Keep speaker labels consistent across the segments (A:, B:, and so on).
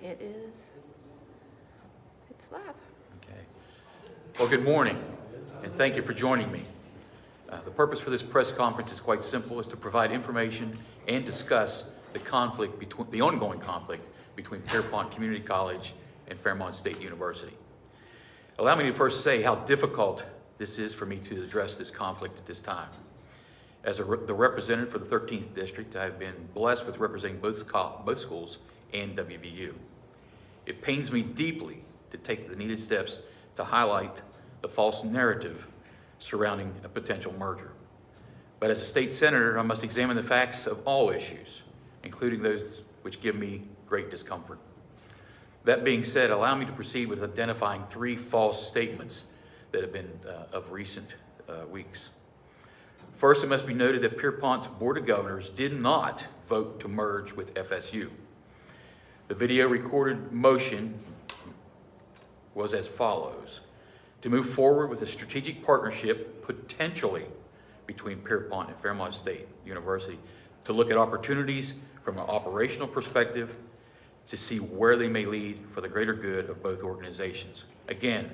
A: It's live.
B: Okay. Well, good morning, and thank you for joining me. The purpose for this press conference is quite simple: is to provide information and discuss the ongoing conflict between Pierpoint Community College and Fairmont State University. Allow me to first say how difficult this is for me to address this conflict at this time. As the representative for the 13th District, I have been blessed with representing both schools and WVU. It pains me deeply to take the needed steps to highlight the false narrative surrounding a potential merger. But as a state senator, I must examine the facts of all issues, including those which give me great discomfort. That being said, allow me to proceed with identifying three false statements that have been of recent weeks. First, it must be noted that Pierpont Board of Governors did not vote to merge with FSU. The video recorded motion was as follows: to move forward with a strategic partnership potentially between Pierpont and Fairmont State University, to look at opportunities from an operational perspective, to see where they may lead for the greater good of both organizations. Again,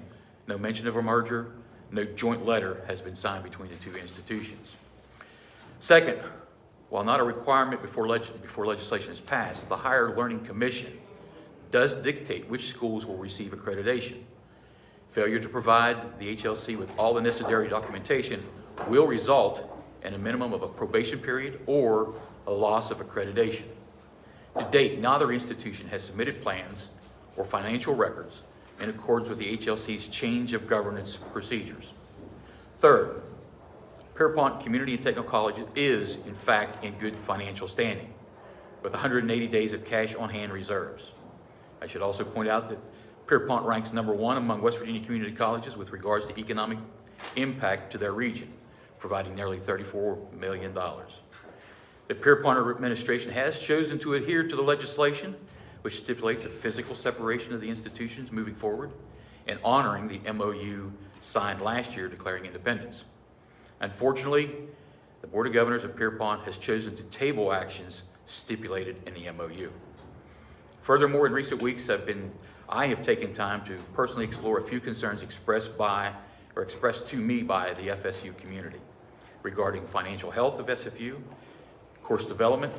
B: no mention of a merger, no joint letter has been signed between the two institutions. Second, while not a requirement before legislation is passed, the Higher Learning Commission does dictate which schools will receive accreditation. Failure to provide the HLC with all the necessary documentation will result in a minimum of a probation period or a loss of accreditation. To date, neither institution has submitted plans or financial records in accordance with the HLC's change of governance procedures. Third, Pierpont Community and Technical College is, in fact, in good financial standing, with 180 days of cash on hand reserves. I should also point out that Pierpont ranks #1 among West Virginia community colleges with regards to economic impact to their region, providing nearly $34 million. The Pierpont administration has chosen to adhere to the legislation which stipulates a physical separation of the institutions moving forward and honoring the MOU signed last year declaring independence. Unfortunately, the Board of Governors of Pierpont has chosen to table actions stipulated in the MOU. Furthermore, in recent weeks, I have taken time to personally explore a few concerns expressed to me by the FSU community regarding financial health of SFU, course development,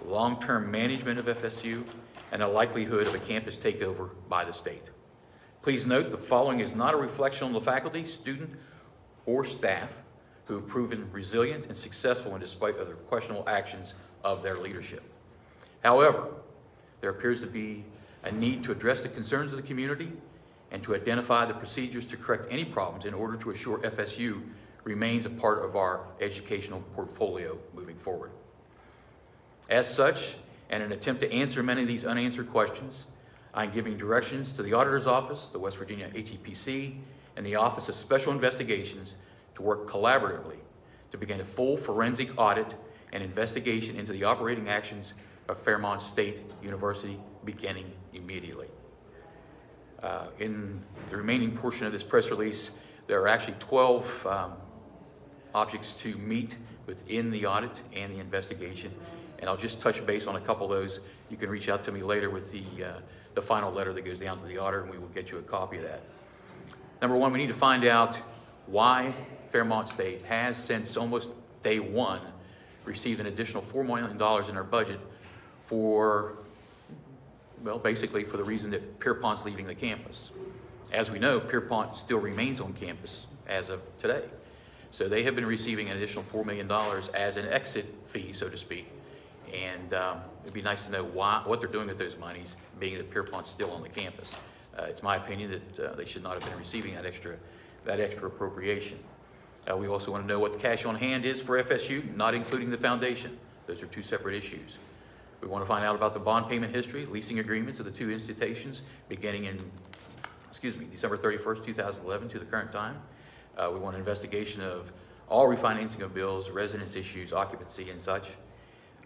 B: long-term management of FSU, and the likelihood of a campus takeover by the state. Please note the following is not a reflection on the faculty, student, or staff who have proven resilient and successful in despite of the questionable actions of their leadership. However, there appears to be a need to address the concerns of the community and to identify the procedures to correct any problems in order to assure FSU remains a part of our educational portfolio moving forward. As such, in an attempt to answer many of these unanswered questions, I'm giving directions to the Auditor's Office, the West Virginia HEPC, and the Office of Special Investigations to work collaboratively to begin a full forensic audit and investigation into the operating actions of Fairmont State University beginning immediately. In the remaining portion of this press release, there are actually 12 objects to meet within the audit and the investigation, and I'll just touch base on a couple of those. You can reach out to me later with the final letter that goes down to the auditor, and we will get you a copy of that. Number one, we need to find out why Fairmont State has, since almost day one, received an additional $4 million in our budget for, well, basically for the reason that Pierpont's leaving the campus. As we know, Pierpont still remains on campus as of today. So they have been receiving an additional $4 million as an exit fee, so to speak. And it'd be nice to know what they're doing with those monies, being that Pierpont's still on the campus. It's my opinion that they should not have been receiving that extra appropriation. We also want to know what the cash on hand is for FSU, not including the foundation. Those are two separate issues. We want to find out about the bond payment history, leasing agreements of the two institutions beginning in, December 31st, 2011 to the current time. We want an investigation of all refinancing of bills, residence issues, occupancy, and such.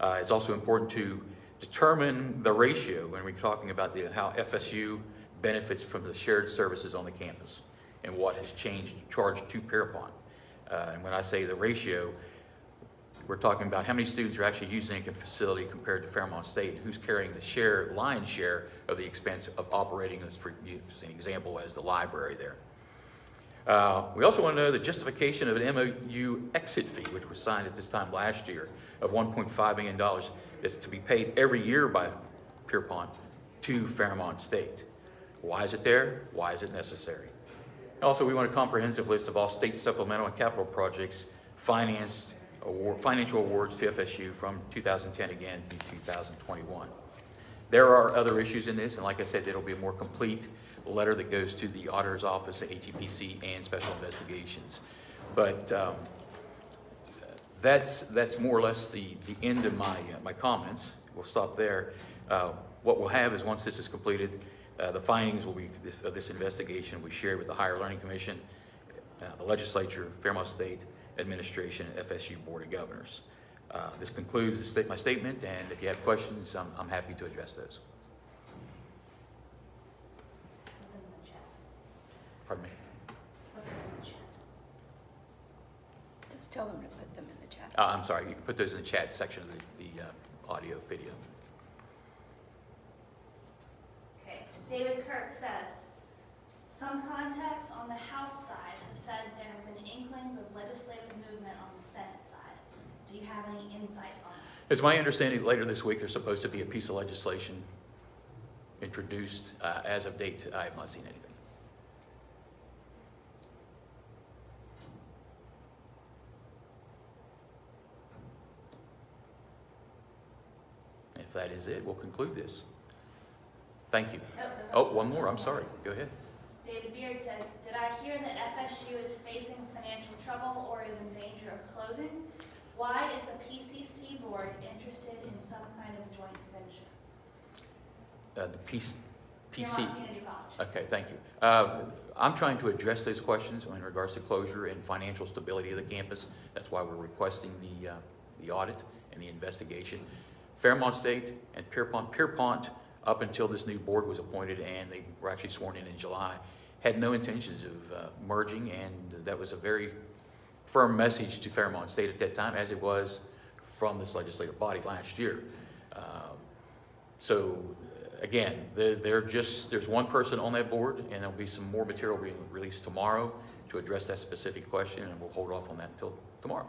B: It's also important to determine the ratio when we're talking about how FSU benefits from the shared services on the campus and what has charged to Pierpont. And when I say the ratio, we're talking about how many students are actually using a facility compared to Fairmont State, and who's carrying the lion's share of the expense of operating this, for use an example, as the library there. We also want to know the justification of an MOU exit fee, which was signed at this time last year, of $1.5 million, is to be paid every year by Pierpoint to Fairmont State. Why is it there? Why is it necessary? Also, we want a comprehensive list of all state supplemental and capital projects financial awards to FSU from 2010 again through 2021. There are other issues in this, and like I said, it'll be a more complete letter that goes to the auditor's office, the ATPC, and special investigations. But that's more or less the end of my comments. We'll stop there. What we'll have is, once this is completed, the findings will be of this investigation will be shared with the Higher Learning Commission, the legislature, Fairmont State Administration, and FSU Board of Governors. This concludes my statement, and if you have questions, I'm happy to address those. Pardon me?
A: Just tell them to put them in the chat.
B: I'm sorry, you can put those in the chat section of the audio, video.
C: Okay, David Kirk says, some contacts on the House side have said there have been inklings of legislative movement on the Senate side. Do you have any insight on that?
B: It's my understanding later this week there's supposed to be a piece of legislation introduced. As of date, I have not seen anything. If that is it, we'll conclude this. Thank you. Oh, one more. I'm sorry. Go ahead.
C: David Beard says, did I hear that FSU is facing financial trouble or is in danger of closing? Why is the PCC board interested in some kind of joint venture?
B: The PC.
C: Fairmont Community College.
B: Okay, thank you. I'm trying to address those questions in regards to closure and financial stability of the campus. That's why we're requesting the audit and the investigation. Fairmont State and Pierpont, up until this new board was appointed and they were actually sworn in July, had no intentions of merging, and that was a very firm message to Fairmont State at that time, as it was from this legislative body last year. Again, there's one person on that board, and there'll be some more material being released tomorrow to address that specific question, and we'll hold off on that until tomorrow.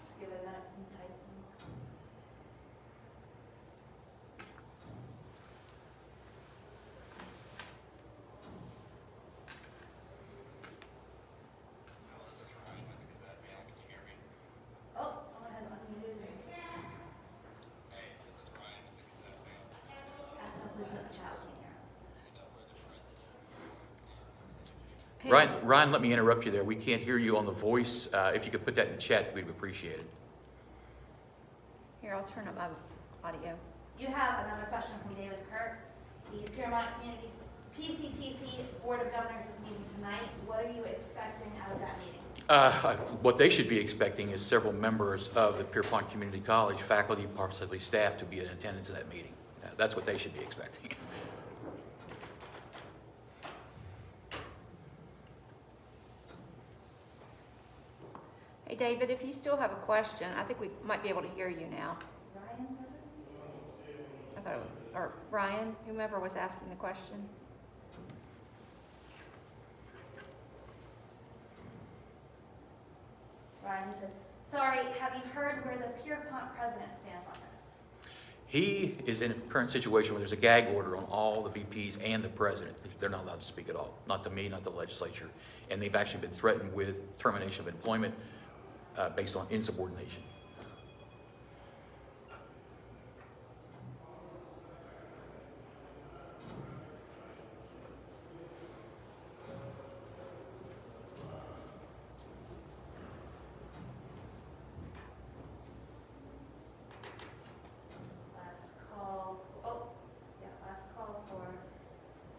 C: Just give it a minute and type.
D: This is Ryan with the Gazette Mail. Can you hear me?
C: Oh, someone has unmuted.
D: Hey, this is Ryan with the Gazette Mail.
C: Ask them to put it in the chat. We can't hear.
D: You know where the president was
A: Hey,
B: Ryan, let me interrupt you there. We can't hear you on the voice. If you could put that in chat, we'd appreciate it.
A: here, I'll turn up my audio.
C: You have another question from David Kirk. The Fairmont Community PCTC Board of Governors is meeting tonight. What are you expecting out of that meeting?
B: What they should be expecting is several members of the Pierpont Community College, faculty, possibly staff, to be in attendance at that meeting. That's what they should be expecting.
A: Hey, David, if you still have a question, I think we might be able to hear you now.
C: Ryan, was it?
A: I thought it was, or Ryan, whomever was asking the question.
C: Ryan said, sorry, have you heard where the Pierpont president stands on this?
B: He is in a current situation where there's a gag order on all the VPs and the president. They're not allowed to speak at all, not to me, not the legislature. And they've actually been threatened with termination of employment based on insubordination.
C: Last call, last call for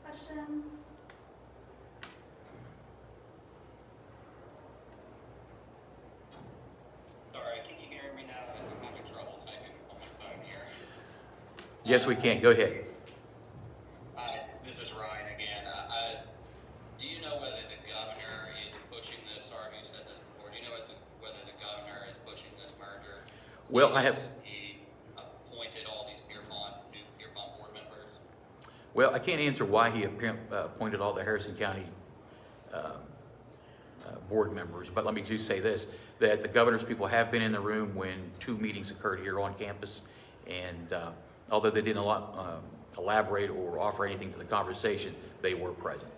C: questions.
D: Sorry, can you hear me now? I'm having trouble typing on my phone here.
B: Yes, we can. Go ahead.
D: This is Ryan again. Do you know whether the governor is pushing this, or have you said this before? Do you know whether
B: Well, I have,
D: He appointed all these new Pierpoint board members.
B: well, I can't answer why he appointed all the Harrison County board members, but let me just say this, that the governor's people have been in the room when 2 meetings occurred here on campus, and although they didn't elaborate or offer anything to the conversation, they were present.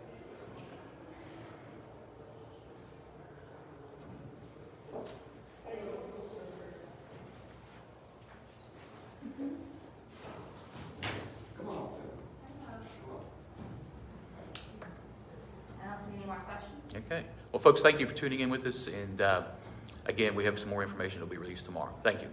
C: I don't see any more questions.
B: Okay. Well, folks, thank you for tuning in with us, and again, we have some more information that will be released tomorrow. Thank you.